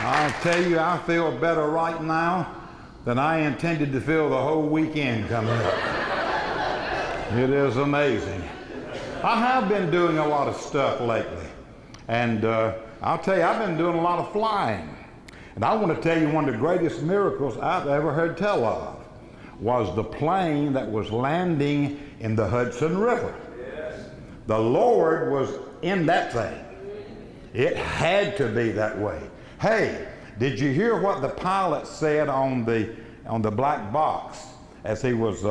I'll tell you, I feel better right now than I intended to feel the whole weekend coming up. It is amazing. I have been doing a lot of stuff lately. And I'll tell you, I've been doing a lot of flying. And I want to tell you one of the greatest miracles I've ever heard tell of was the plane that was landing in the Hudson River. Yes. The Lord was in that thing. It had to be that way. Hey, did you hear what the pilot said on the black box as he was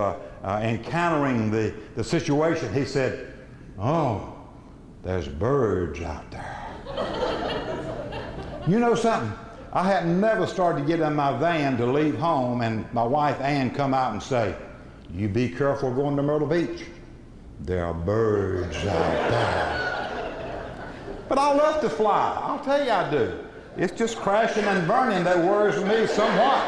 encountering the situation? He said, "Oh, there's birds out there." You know something? I had never started to get in my van to leave home, and my wife Ann come out and say, "You be careful going to Myrtle Beach. There are birds out there." But I love to fly. I'll tell you I do. It's just crashing and burning that worries me somewhat.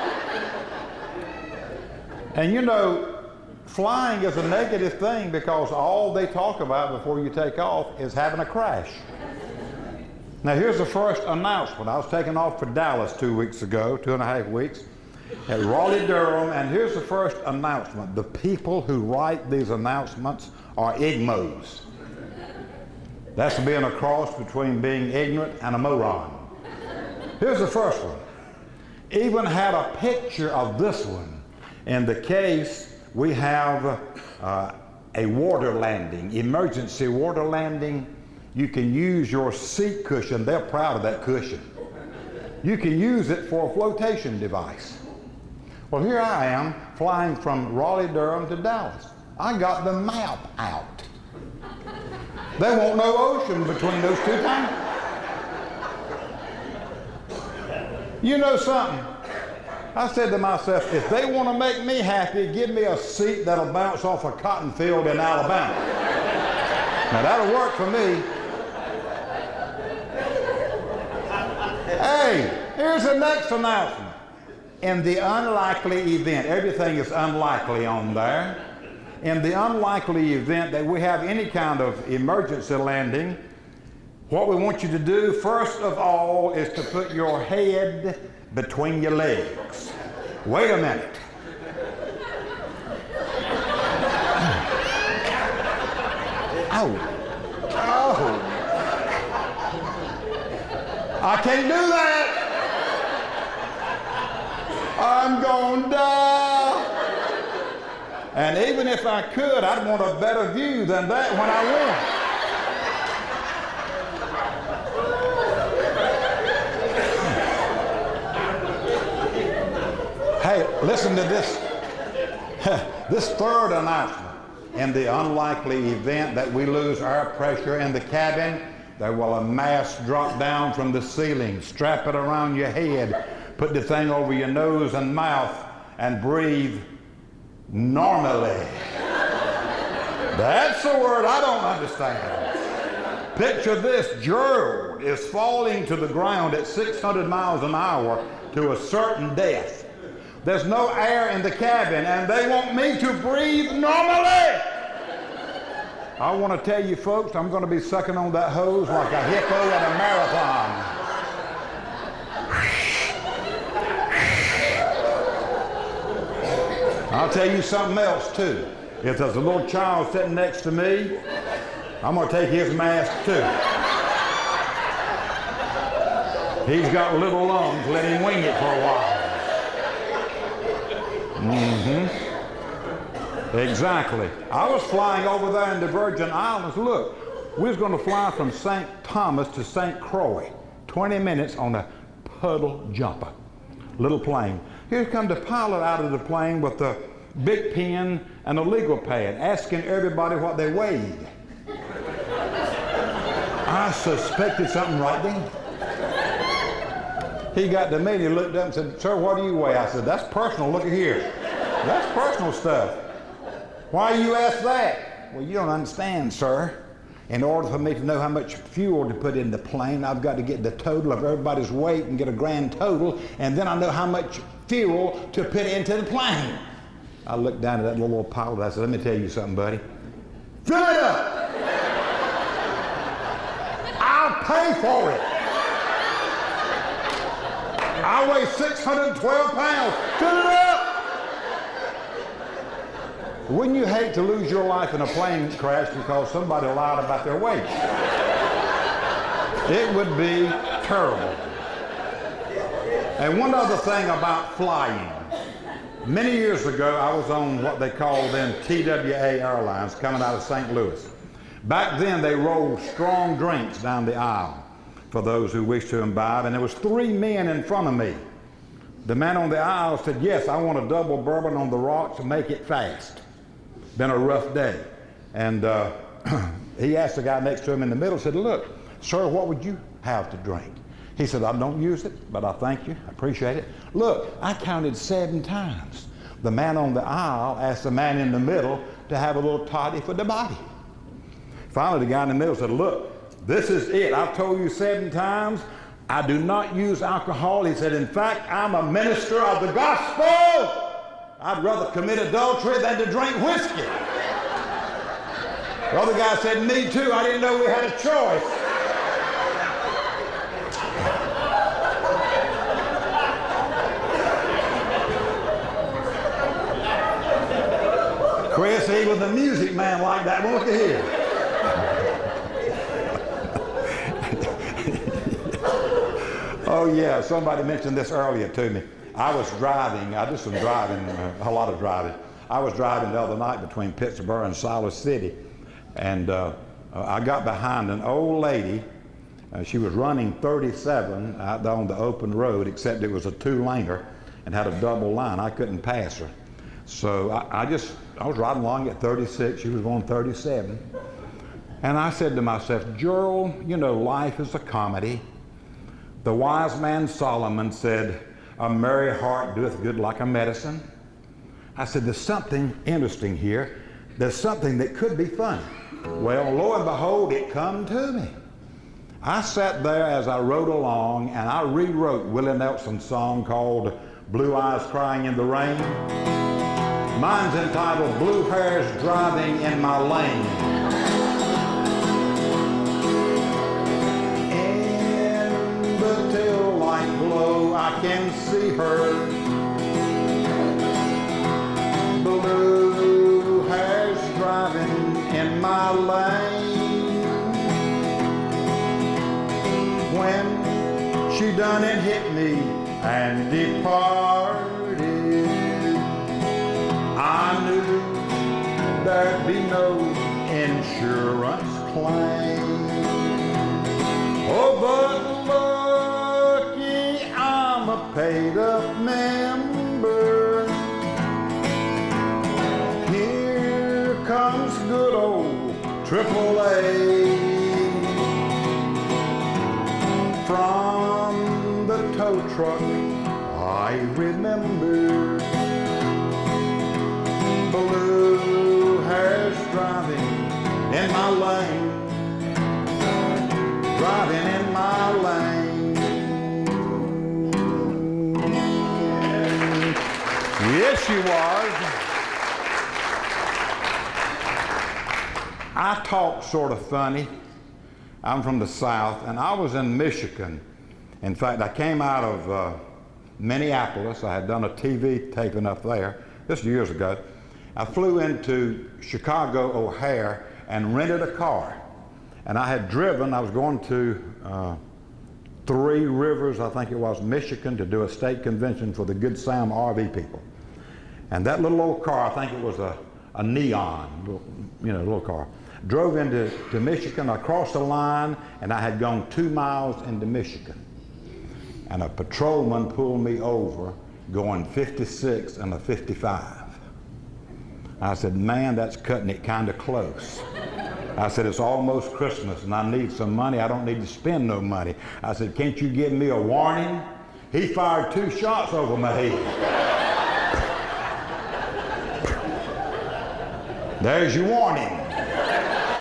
And you know, flying is a negative thing because all they talk about before you take off is having a crash. Now here's the first announcement. I was taking off for Dallas 2 weeks ago, 2.5 weeks, at Raleigh, Durham, and here's the first announcement. The people who write these announcements are igmos. That's being a cross between being ignorant and a moron. Here's the first one. Even had a picture of this one. In the case, we have a water landing, emergency water landing. You can use your seat cushion. They're proud of that cushion. You can use it for a flotation device. Well, here I am flying from Raleigh, Durham to Dallas. I got the map out. There won't no ocean between those two towns. You know something? I said to myself, if they want to make me happy, give me a seat that'll bounce off a cotton field in Alabama. Now that'll work for me. Hey, here's the next announcement. In the unlikely event, everything is unlikely on there. In the unlikely event that we have any kind of emergency landing, what we want you to do, first of all, is to put your head between your legs. Wait a minute. Oh. Oh. I can't do that. I'm gonna die. And even if I could, I'd want a better view than that when I win. Hey, listen to this. This third announcement. In the unlikely event that we lose air pressure in the cabin, there will a mask drop down from the ceiling. Strap it around your head. Put the thing over your nose and mouth and breathe normally. That's a word I don't understand. Picture this. Gerald is falling to the ground at 600 miles an hour to a certain death. There's no air in the cabin, and they want me to breathe normally. I want to tell you folks, I'm going to be sucking on that hose like a hippo at a marathon. I'll tell you something else too. If there's a little child sitting next to me, I'm going to take his mask too. He's got little lungs. Let him wing it for a while. Exactly. I was flying over there in the Virgin Islands. Look, we was going to fly from St. Thomas to St. Croix. 20 minutes on a puddle jumper. Little plane. Here comes the pilot out of the plane with a big pen and a legal pad, asking everybody what they weighed. I suspected something right then. He got to me and he looked up and said, "Sir, what do you weigh?" I said, "That's personal, look at here. That's personal stuff." "Why you ask that?" "Well, you don't understand, sir. In order for me to know how much fuel to put in the plane, I've got to get the total of everybody's weight and get a grand total, and then I know how much fuel to put into the plane." I looked down at that little pilot. I said, "Let me tell you something, buddy. Fill it up. I'll pay for it." I weigh 612 pounds. Fill it up. Wouldn't you hate to lose your life in a plane crash because somebody lied about their weight? It would be terrible. And one other thing about flying. Many years ago, I was on what they called then TWA Airlines coming out of St. Louis. Back then, they rolled strong drinks down the aisle for those who wished to imbibe, and there was 3 men in front of me. The man on the aisle said, yes, I want a double bourbon on the rocks and make it fast. Been a rough day. And he asked the guy next to him in the middle, said, look, sir, what would you have to drink? He said, I don't use it, but I thank you, I appreciate it. Look, I counted 7 times. The man on the aisle asked the man in the middle to have a little toddy for the body. Finally, the guy in the middle said, look, this is it. I've told you 7 times, I do not use alcohol. He said, in fact, I'm a minister of the gospel. I'd rather commit adultery than to drink whiskey. The other guy said, me too, I didn't know we had a choice. Chris, he was a music man like that. Well, look at here. Oh yeah, somebody mentioned this earlier to me. I was driving, I did some driving, a lot of driving. I was driving the other night between Pittsburgh and Silas City, and I got behind an old lady. She was running 37 out there on the open road, except it was a 2-laner and had a double line. I couldn't pass her. So I was riding along at 36, she was going 37. And I said to myself, Gerald, you know, life is a comedy. The wise man Solomon said, a merry heart doeth good like a medicine. I said, there's something interesting here. There's something that could be funny. Well, lo and behold, it come to me. I sat there as I rode along and I rewrote Willie Nelson's song called Blue Eyes Crying in the Rain. Mine's entitled Blue Hairs Driving in My Lane. In the tail light glow, I can see her. Blue hairs driving in my lane. When she done and hit me and departed, I knew there'd be no insurance claim. Oh, but lucky I'm a paid-up member. Here comes good old AAA. From the tow truck I remember. Blue hairs driving in my lane, driving in my lane. Yes, she was. I talk sort of funny. I'm from the South, and I was in Michigan. In fact, I came out of Minneapolis. I had done a TV taping up there. This was years ago. I flew into Chicago O'Hare and rented a car. And I had driven, I was going to Three Rivers, I think it was, Michigan, to do a state convention for the GoodSam RV people. And that little old car, I think it was a Neon, little car. Drove into Michigan, I crossed the line, and I had gone 2 miles into Michigan. And a patrolman pulled me over going 56 and a 55. I said, man, that's cutting it kind of close. I said, it's almost Christmas and I need some money. I don't need to spend no money. I said, can't you give me a warning? He fired 2 shots over my head. There's your warning.